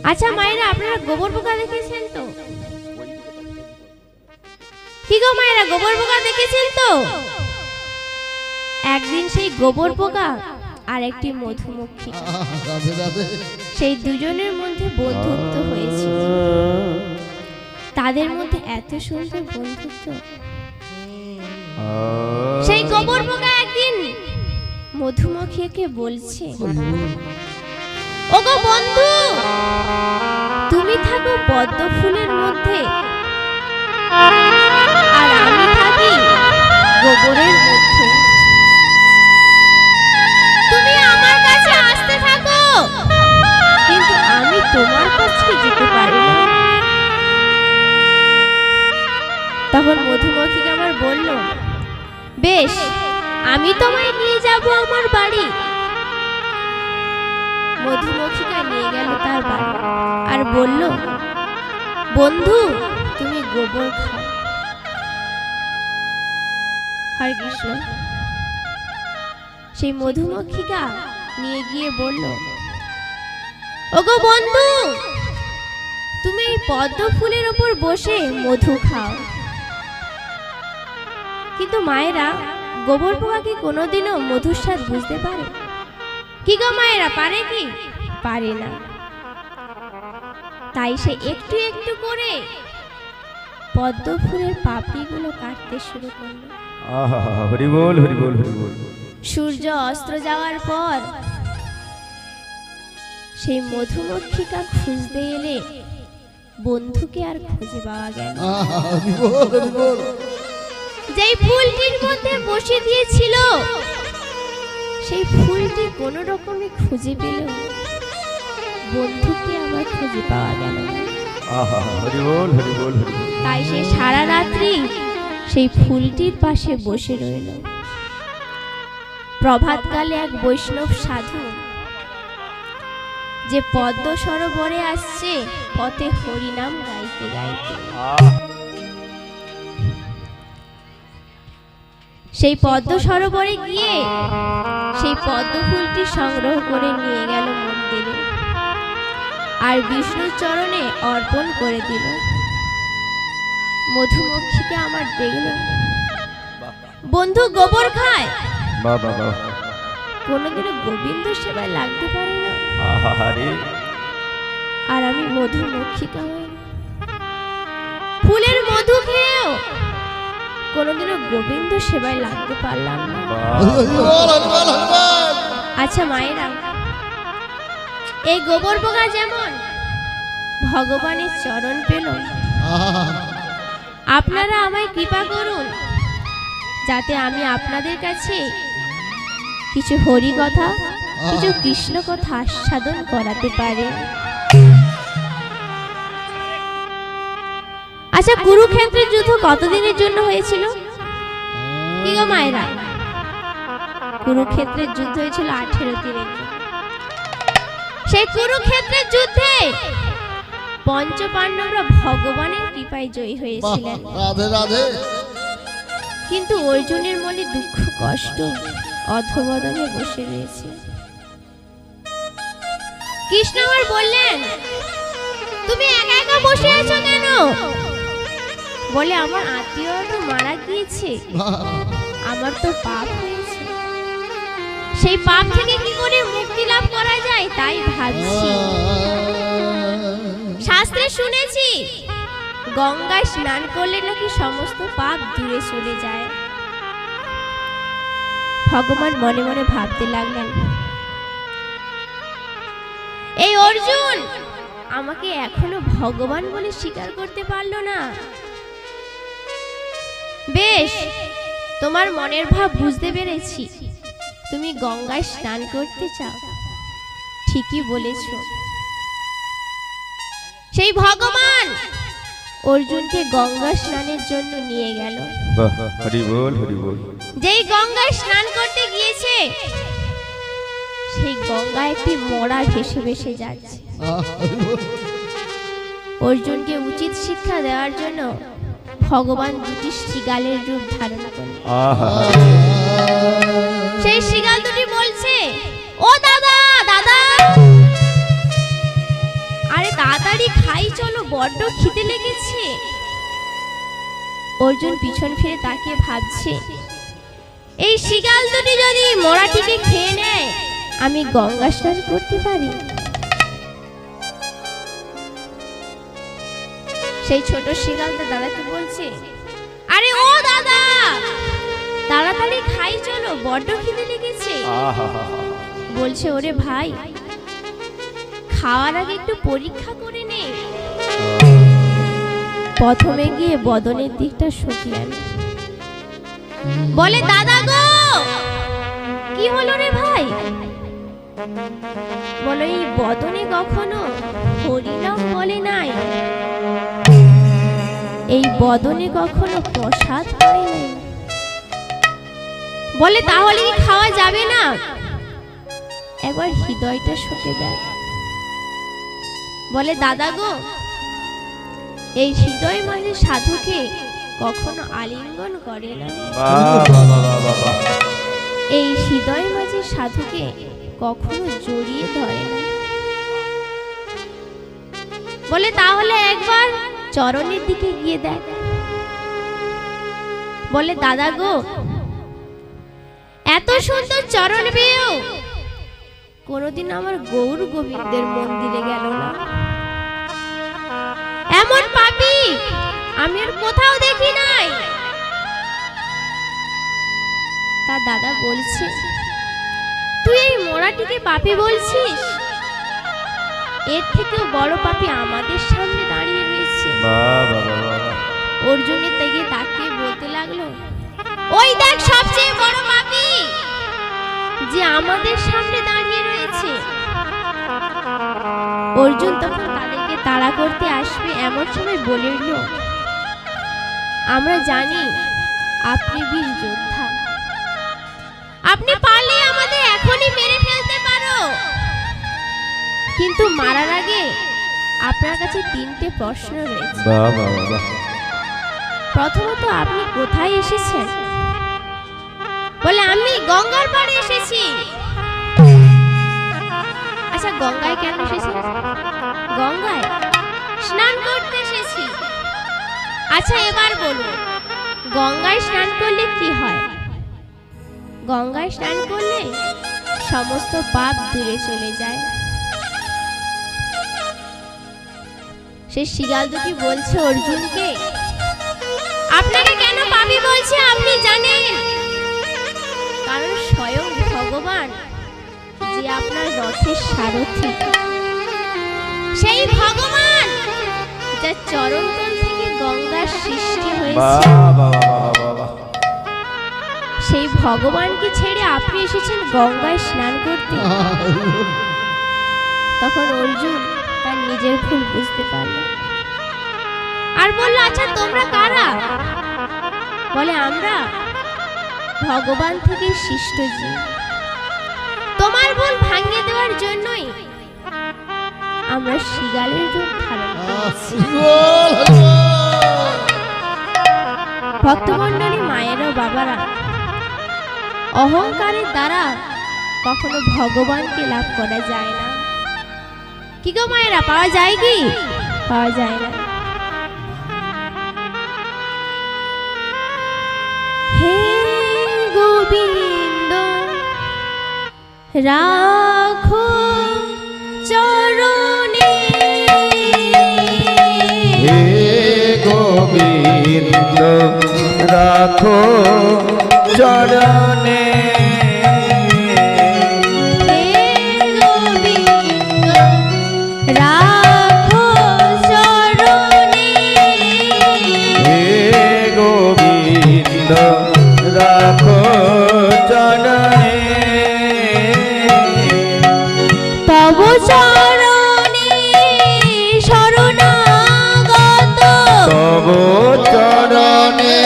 আচ্ছা মায়েরা, আপনারা গোবর পোকা দেখেছেন তো? কি গো মায়েরা, গোবর পোকা দেখেছেন তো? একদিন সেই গোবর পোকা আর একটি মধুমক্ষী, সেই দুজনের মধ্যে বন্ধুত্ব হয়েছিল। তাদের মধ্যে এত সুন্দর বন্ধুত্ব। সেই গোবর পোকা একদিন মধুমক্ষীকে বলছে, ওগো বন্ধু, তুমি থাকো পদ্ম ফুলের মধ্যে আর আমি থাকি গোবরের মধ্যে। তুমি আমার কাছে আসতে থাকো, কিন্তু আমি তোমার কাছে যেতে পারি না। তখন মধুমক্ষীকে আমার বলল, বেশ, আমি তোমায় নিয়ে যাব আমার বাড়ি। মধুমক্ষীকে নিয়ে গেল তার বাড়ি আর বলল, বন্ধু, তুমি গোবর খাও। হরে কৃষ্ণ। সেই মধুমক্ষীকা নিয়ে গিয়ে বলল, ওগো বন্ধু, তুমি এই পদ্ম ফুলের উপর বসে মধু খাও। কিন্তু মায়েরা, গোবর পোকা কি কোনোদিনও মধুর স্বাদ বুঝতে পারে? কি গো মায়েরা, পারে কি? পারে না। তাই সে একটু একটু করে পদ্ম ফুলের পাপড়িগুলো কাটতে শুরু করল। হরি বল, হরি বল, হরি বল। সূর্য অস্ত যাওয়ার পর সেই মধুমক্ষিকা খুঁজতে এলে বন্ধুকে আর খুঁজে পাওয়া গেল। যেই ফুলটির মধ্যে বসে দিয়েছিল, সেই ফুলটি কোনো রকমে খুঁজে পেল, বন্ধুকে আবার খুঁজে পাওয়া গেল না। হরি বল, হরি বল, হরি বল। তাই সে সারা রাত্রি সেই ফুলটির পাশে বসে রইল। প্রভাতকালে এক বৈষ্ণব সাধু, যে পদ্ম সরোবরে আসছে পথে হরিনাম গাইতে গাইতে, সেই পদ্ম সরোবরে গিয়ে সেই পদ্ম ফুলটি সংগ্রহ করে নিয়ে গেল মন্দিরে আর বিষ্ণুর চরণে অর্পণ করে দিল। মধুমক্ষীকে আমার দেখল, বন্ধু গোবর খায়, কোনোদিনও গোবিন্দ সেবায় লাগতে পারে না। আর আমি মধুমক্ষিকা হয়ে ফুলের মধু খেয়েও কোনোদিনও গোবিন্দ সেবায় লাগতে পারলাম না। আচ্ছা মায়েরা, এই গোবর পোকা যেমন ভগবানের চরণ পেল, আপনারা আমায় কৃপা করুন, যাতে আমি আপনাদের কাছে কিছু হরি কথা, কিছু কৃষ্ণ কথা আস্বাদন করাতে পারি। আচ্ছা, কুরুক্ষেত্রের যুদ্ধ কতদিনের জন্য হয়েছিল? কি গো মায়েরা, কুরুক্ষেত্রের যুদ্ধ হয়েছিল 18 দিনের। সেই কুরুক্ষেত্রের যুদ্ধে পঞ্চ পাণ্ডবরা ভগবানের কৃপায় জয়ী হয়েছিলেন। কিন্তু অর্জুনের মনে দুঃখ কষ্ট অধবদনে বসে রয়েছে। কৃষ্ণ আবার বললেন, তুমি একা একা বসে আছো কেন? বলে, আমার আত্মীয়রা তো মারা গিয়েছে, আমার তো পাপ হয়েছে, সেই পাপ থেকে কি করে মুক্তি লাভ করা যায় তাই ভাবছি। শাস্ত্রে শুনেছি গঙ্গায় স্নান করলে নাকি সমস্ত পাপ দূরে চলে যায়। ভগবান মনে মনে ভাবতে লাগলেন, এই অর্জুন আমাকে এখনো ভগবান বলে স্বীকার করতে পারলো না। বেশ, তোমার মনের ভাব বুঝতে পেরেছি, তুমি গঙ্গায় স্নান করতে চাও, ঠিকই বলেছ। সেই ভগবান অর্জুনকে গঙ্গা স্নানের জন্য নিয়ে গেল। হরি বল, হরি বল। যেই গঙ্গায় স্নান করতে গিয়েছে, সেই গঙ্গা একটি মরা ভেসে ভেসে যাচ্ছে। অর্জুনকে উচিত শিক্ষা দেওয়ার জন্য ভগবান দুটি শৃগালের রূপ ধারণ করলেন। সেই শৃগাল দুটি বলছে, ও দাদা, দাদা। আরে বড্ড খিদে লেগেছে। অর্জুন পিছন ফিরে তাকিয়ে ভাবছে, এই শিগাল দুটি যদি মরাটিকে খেয়ে নেয় আমি গঙ্গা স্নান করতে পারি। সেই ছোট শিগালটা দাদাকে বলছে, আরে ও দাদা, তাড়াতাড়ি খাই চলো, বড্ড খিদে লেগেছে। বলছে, ওরে ভাই, খাওয়ার আগে একটু পরীক্ষা করে নে। প্রথমে গিয়ে বদনের দিকটা শুকলেন, বলে, দাদা গো, কি হলো রে ভাই? বলো, এই বদনে কখনো হরিনাম বলে নাই, এই বদনে কখনো প্রসাদ পাই নাই। বলে, তাহলে কি খাওয়া যাবে না? একবার হৃদয়টা শুকে দেয়। বলে, দাদা গো, এই হৃদয় মানে সাধুকে কখনো আলিঙ্গন করে না, এই হৃদয় মাঝে সাধুকে কখনো জড়িয়ে ধরে না। বলে, তাহলে একবার চরণের দিকে গিয়ে দেখ। বলে, দাদা গো, এত সুন্দর চরণ পেয়েও কোনদিন আমার গৌর গোবিন্দের মন্দিরে গেল না, এমন পাপী আমি আর কোথাও দেখি নাই। তার দাদা বলছে, তুই এই মরাটিকে পাপী বলছিস? এর থেকেও বড় পাপী আমাদের সামনে দাঁড়িয়ে রয়েছে। অর্জুনের দিকে তাকিয়ে বলতে লাগলো, ওই দেখ সবচেয়ে বড় পাপী যে আমাদের সামনে দাঁড়িয়ে রয়েছে। অর্জুন তখন তাদেরকে তাড়া করতে আসবে এমন সময় বলে উঠল, আমরা জানি আপনি বীর যোদ্ধা, আপনি পারলে আমাদের এখনই মেরে ফেলতে পারো, কিন্তু মারার আগে আপনার কাছে তিনটে প্রশ্ন রয়েছে। প্রথমত, আপনি কোথায় এসেছেন? বলে, আমি গঙ্গার পাড়ে এসেছি। আচ্ছা, গঙ্গায় কেন এসেছি? গঙ্গায় স্নান করতে এসেছি। আচ্ছা, এবার বলুন, গঙ্গায় স্নান করলে কি হয়? গঙ্গায় স্নান করলে সমস্ত পাপ দূরে চলে যায়। সে শিগাল দুটি বলছে অর্জুনকে, আপনাকে কেন পাপী বলছে আপনি জানেন? কারণ স্বয়ং ভগবান যে আপনার রথের সারথি, সেই ভগবান যার চরণতল থেকে গঙ্গার সৃষ্টি হয়েছে, সেই ভগবানকে ছেড়ে আপনি এসেছেন গঙ্গায় স্নান করতে। তখন অর্জুন তার নিজের ভুল বুঝতে পারল আর বলল, আচ্ছা তোমরা কারা? বলে, আমরা ভগবান থেকে সৃষ্ট জীব, তোমার ভুল ভাঙিয়ে দেওয়ার জন্যই আমরা শিগালের রূপ ধারণ করেছি। ভক্তমণ্ডলী, মায়েরা, বাবারা, অহংকারের দ্বারা কখনো ভগবানকে লাভ করা যায় না। কি গো মায়েরা, পাওয়া যায় কি? পাওয়া যায় না। হে গোবিন্দ, রাখো চরণে, হে গোবিন্দ, রাখো চরণে, হে গোবিন্দ, রাখো চরণে, হে গোবিন্দ, রাখো চরণে, তব চরণে শরণাগত, তব চরণে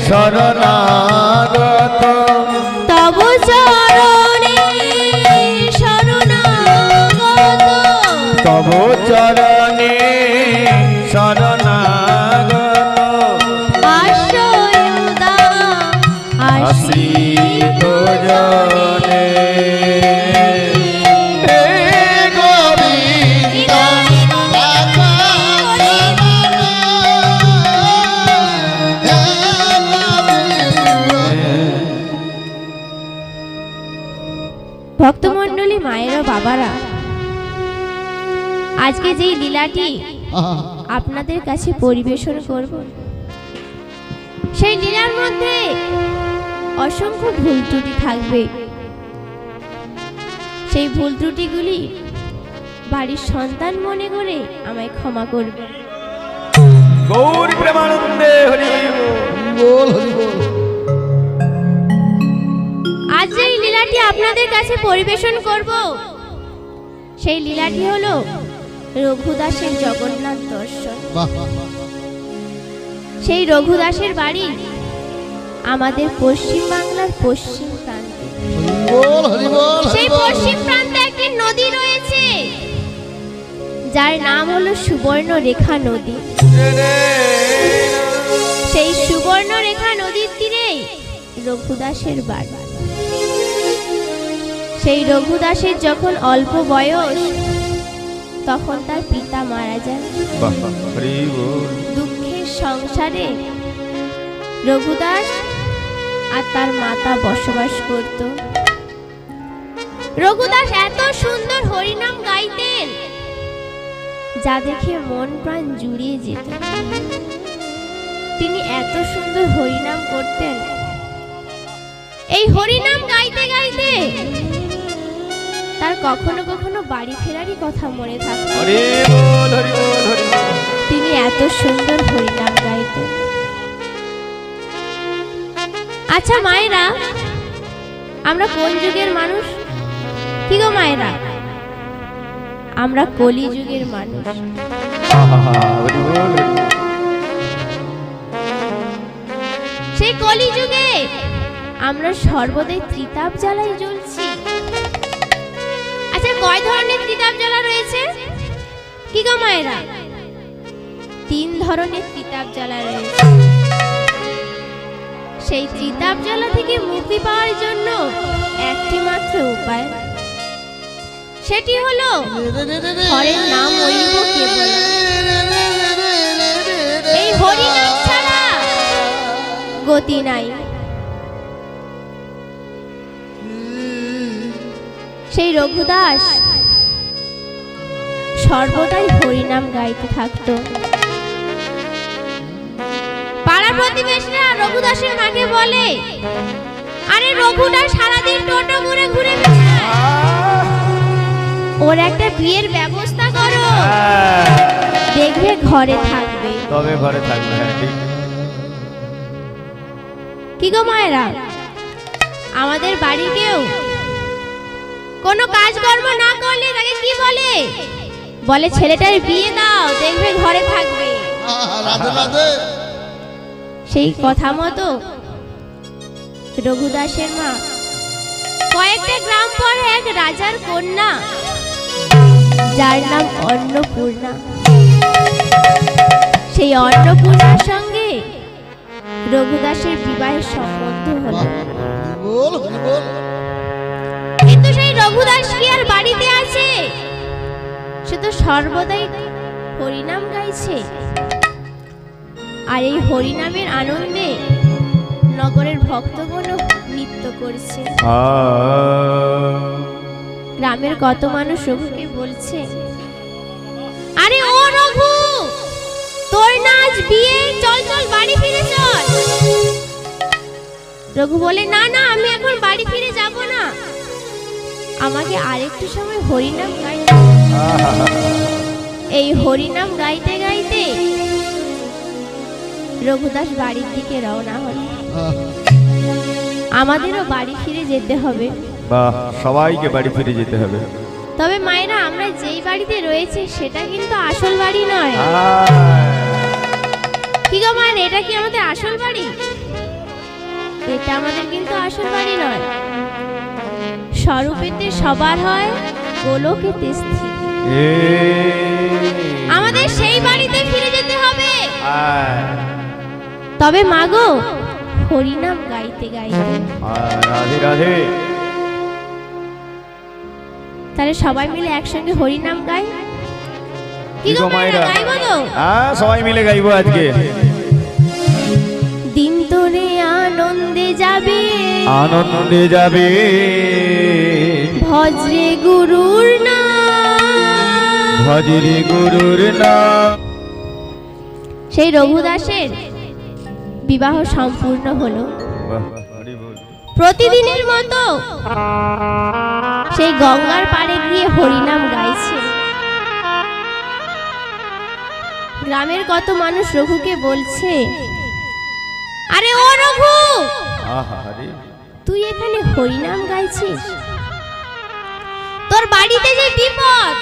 শরণাগত, তব চরণে শরণাগত, তব চরণে শরণাগত, আশ্রয়দা আশ্রিত জনে, হে গোবিন্দ, রাখো ভক্তমণ্ডলী, মায়েরা, বাবারা, আজকে যেই লীলাটি আপনাদের কাছে পরিবেশন করব, সেই লীলার মধ্যে অসংখ্য ভুল ত্রুটি থাকবে। সেই ভুল ত্রুটিগুলি বাড়ির সন্তান মনে করে আমায় ক্ষমা করবে। গৌর প্রেমানন্দে হরি বল, হরি বল। আজ যে লীলাটি আপনাদের কাছে পরিবেশন করব, সেই লীলাটি হলো রঘুদাসের জগন্নাথ দর্শন। বাহ, বাহ, বাহ। সেই রঘুদাসের বাড়ি আমাদের পশ্চিম বাংলার পশ্চিম প্রান্তে। হরি বল, হরি বল, হরি সেই বল। পশ্চিম প্রান্তে একটি নদী রয়েছে, যার নাম হলো সুবর্ণরেখা নদী। সেই সুবর্ণরেখা নদীর তীরেই রঘুদাসের বাড়ি। সেই রঘুদাসের যখন অল্প বয়স, তখন তার পিতা মারা যান। বাহ, হরি বল। দুঃখের সংসারে রঘুদাস আর তার মাতা বসবাস করত। রঘুদাস এত সুন্দর হরিনাম গাইতেন, যা দেখে মন প্রাণ জুড়িয়ে যেত। তিনি এত সুন্দর হরিনাম করতেন, এই হরিনাম গাইতে গাইতে তার কখনো কখনো বাড়ি ফেরারই কথা মনে থাকত। হরি বল, হরি বল, হরি বল। তিনি এত সুন্দর হরিনাম গাইতেন। আচ্ছা মায়েরা, আমরা কোন যুগের মানুষ? কি গো মায়েরা? আমরা কলি যুগের মানুষ। হরি বল, হরি বল। সেই কলি যুগে আমরা সর্বদাই ত্রিতাপ জ্বালাই জ্বলছি। আচ্ছা, কয় ধরনের ত্রিতাপ জ্বালা রয়েছে? কি গো মায়েরা? 3 ধরনের ত্রিতাপ জ্বালা রয়েছে। সেই ত্রিতাপ জ্বালা থেকে মুক্তি পাওয়ার জন্য একটি মাত্র উপায়, সেটি হলো হরের নাম হরিব কেবল। এই হরিনাম ছাড়া গতি নাই। সেই রঘুদাস সর্বদাই হরিনাম গাইতে থাকতো। পাড়া প্রতিবেশীরা রঘুদাসের মাকে বলে, আরে রঘুদাস সারাদিন টোটো ঘুরে ঘুরে বেড়ায়, ওর একটা বিয়ের ব্যবস্থা করো, দেখবে ঘরে থাকবে। তবে ঘরে থাকবে, হ্যাঁ, ঠিক। কি গো মায়েরা, আমাদের বাড়ি কেউ কোনো কাজকর্ম না করলে তাকে কি বলে? বলে ছেলেটার বিয়ে দাও, দেখবে ঘরে থাকবে। রাধে রাধে। সেই কথা মতো রঘুদাসের মা কয়েকটা গ্রাম পর এক রাজার কন্যা, যার নাম অন্নপূর্ণা। সেই অন্নপূর্ণার সঙ্গে রঘুদাসের বিবাহের সম্বন্ধ হলো। বল, হরি বল। কিন্তু সেই রঘুদাস কি আর বাড়িতে আছে? সে তো সর্বদাই হরিনাম গাইছে। আর এই হরিনামের আনন্দে নগরের ভক্তগণ নৃত্য করছে। গ্রামের কত মানুষ রঘুকে বলছে, আরে ও রঘু, তোর না আজ বিয়ে, চল চল বাড়ি ফিরে চল। রঘু বলে, না না, আমি এখন বাড়ি ফিরে যাব না, আমাকে আরেকটু সময় হরিনাম গাইতে। এই হরিনাম গাইতে গাইতে রঘুদাস বাড়ির দিকে রওনা হল। আমাদেরও বাড়ি ফিরে যেতে হবে। বাহ, সবাইকে বাড়ি ফিরে যেতে হবে। তবে মায়েরা, আমরা যেই বাড়িতে রয়েছে সেটা কিন্তু আসল বাড়ি নয়। কি গো মায়ের, এটা কি আমাদের আসল বাড়ি? এটা আমাদের কিন্তু আসল বাড়ি নয়। স্বরূপেতে সবার হয়, গোলকেতে স্থিতি। আমাদের সেই বাড়িতে ফিরে যেতে হবে। তবে মাগো, হরিনাম গাইতে গাইতে। রাধে রাধে। তাহলে সবাই মিলে একসঙ্গে হরিনাম গাই। কি গো মায়েরা, গাইবো তো? হ্যাঁ, সবাই মিলে গাইবো আজকে। দিন তোরে আনন্দে যাবে, আনন্দে যাবে, ভর ভজরে গুরুর নাম। ভজরে গুরুর নাম। সেই রঘুদাসের বিবাহ সম্পূর্ণ হলো। বাহ, হরি বল। প্রতিদিনের মতো সেই গঙ্গার পাড়ে গিয়ে হরিনাম গাইছে। গ্রামের কত মানুষ রঘুকে বলছে, আরে ও রঘু, আহা হরি। তুই এখানে হরিনাম গাইছিস? তোর বাড়িতে যে বিপদ।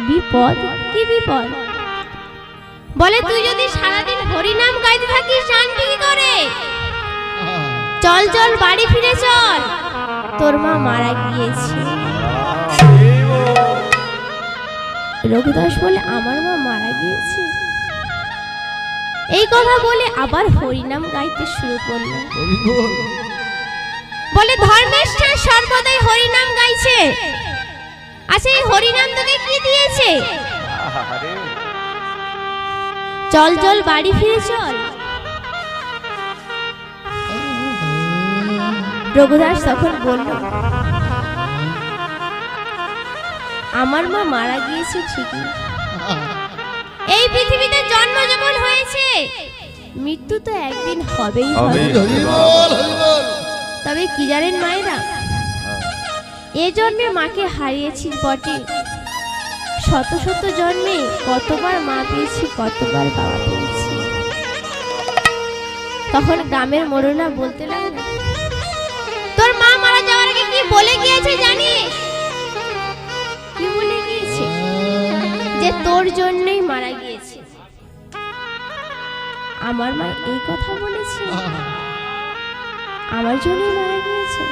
বিপদ? কি বিপদ? বলে তুই যদি সারাদিন হরিনাম গাইতে থাকিস জানবি কি করে? চল চল বাড়ি ফিরে চল, তোর মা মারা গিয়েছে। হরি বল। রঘুদাস বলে আমার মা মারা গিয়েছে। এই কথা বলে আবার হরিনাম গাইতে শুরু করলো। হরি বল। বলে ধর্মেশ্বর সর্বদাই হরিনাম গাইছে। আচ্ছা এই হরিনাম তোকে কি দিয়েছে? আহা হরি। চল চল বাড়ি ফিরে চল। রঘুদাস তখন বলল, আমার মা মারা গিয়েছে ঠিকই, এই পৃথিবীতে জন্ম যখন হয়েছে মৃত্যু তো একদিন হবেই হবে। হবে। হরি বল, হরি বল। তবে কি জানেন মায়েরা, এ জন্মে মাকে হারিয়েছি বটে, শত শত জন্মে কতবার মা পেয়েছি, কতবার বাবা পেয়েছি। তখন গ্রামের মোড়লা বলতে লাগলো, তোর মা মারা যাওয়ার আগে কি বলে গিয়েছে জানিস? কি বলে গিয়েছে? যে তোর জন্যই মারা গিয়েছে। আমার মা এই কথা বলেছে, আমার জন্যই মারা গিয়েছে।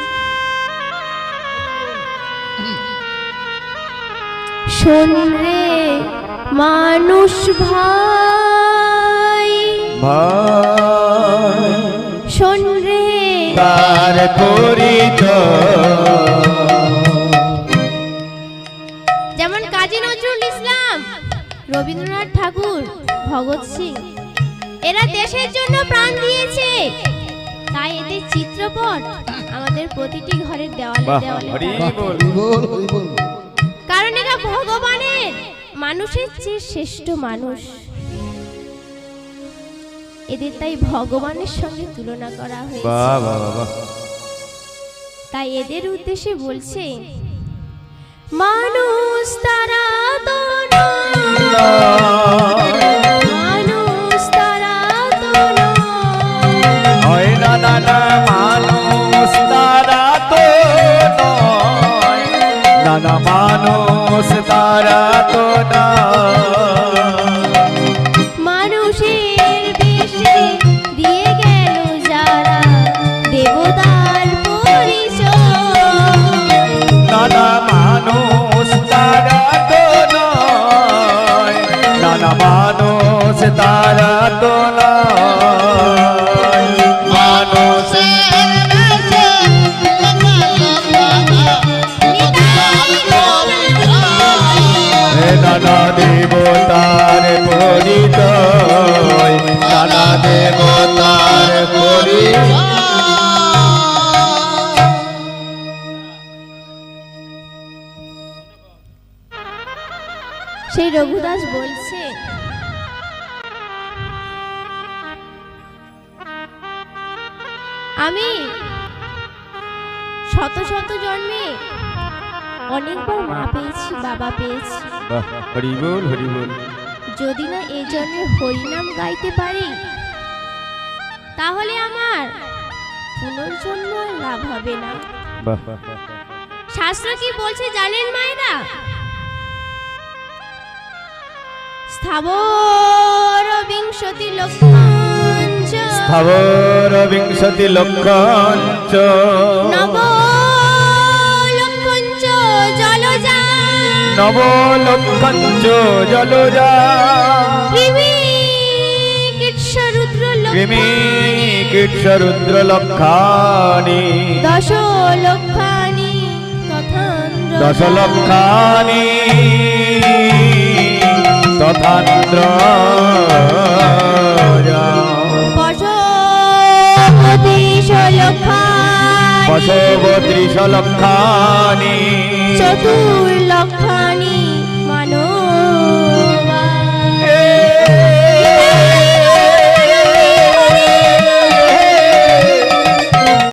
শোন রে মানুষ ভাই, ভাই শোন রে তার পরিচয়। যেমন কাজী নজরুল ইসলাম, রবীন্দ্রনাথ ঠাকুর, ভগৎ সিং, এরা দেশের জন্য প্রাণ দিয়েছে। তাই এদের চিত্রপট আমাদের প্রতিটি ঘরের দেওয়ালে বাহ, দেওয়ালে হরি টাঙানো। বল। হরি বল, হরি বল। কারণ এরা ভগবানের মানুষের চেয়ে শ্রেষ্ঠ মানুষ। এদের তাই ভগবানের সঙ্গে তুলনা করা হয়েছে। বাহ বাহ বাহ। তাই এদের উদ্দেশ্যে বলছে, মানুষ তারা তো নয়, মানুষ তারা তো নয়। হয় না না না মানুষ তারা তো নয়, না না মানুষ তারা তো নয়। মানুষের বেশে দিয়ে গেল যারা দেবতার পরিচয়। নানা মানুষ তারা তো নয়, নানা মানুষ তারা তো নয়। মানুষের বেশে নানা দেবতার পরিচয়, নানা দেবতার পরিচয়। সেই রঘুদাস বলছে, আমি শত শত জন্মে অনেকবার মা পেয়েছি, বাবা পেয়েছি। বাহ, হরি বল, হরি বল। যদি না এই জন্মে হরিনাম গাইতে পারি তাহলে আমার পুনর্জন্ম আর লাভ হবে না। বাহ বাহ বাহ। শাস্ত্র কি বলছে জানেন মায়েরা? স্থাবর বিংশতি লক্ষঞ্চ, স্থাবর বিংশতি লক্ষঞ্চ, নব লক্ষঞ্চ জলজা, নব লক্ষঞ্চ জলজা, কৃমি কীটরুদ্র কৃমি কীট রুদ্র লক্ষানি, দশ লক্ষানি তথান্দ্র, দশ লক্ষানি তথান্দ্র, পশবতী লক্ষানি, পশবতী ত্রিশলক্ষানি চতুর্লক্ষানি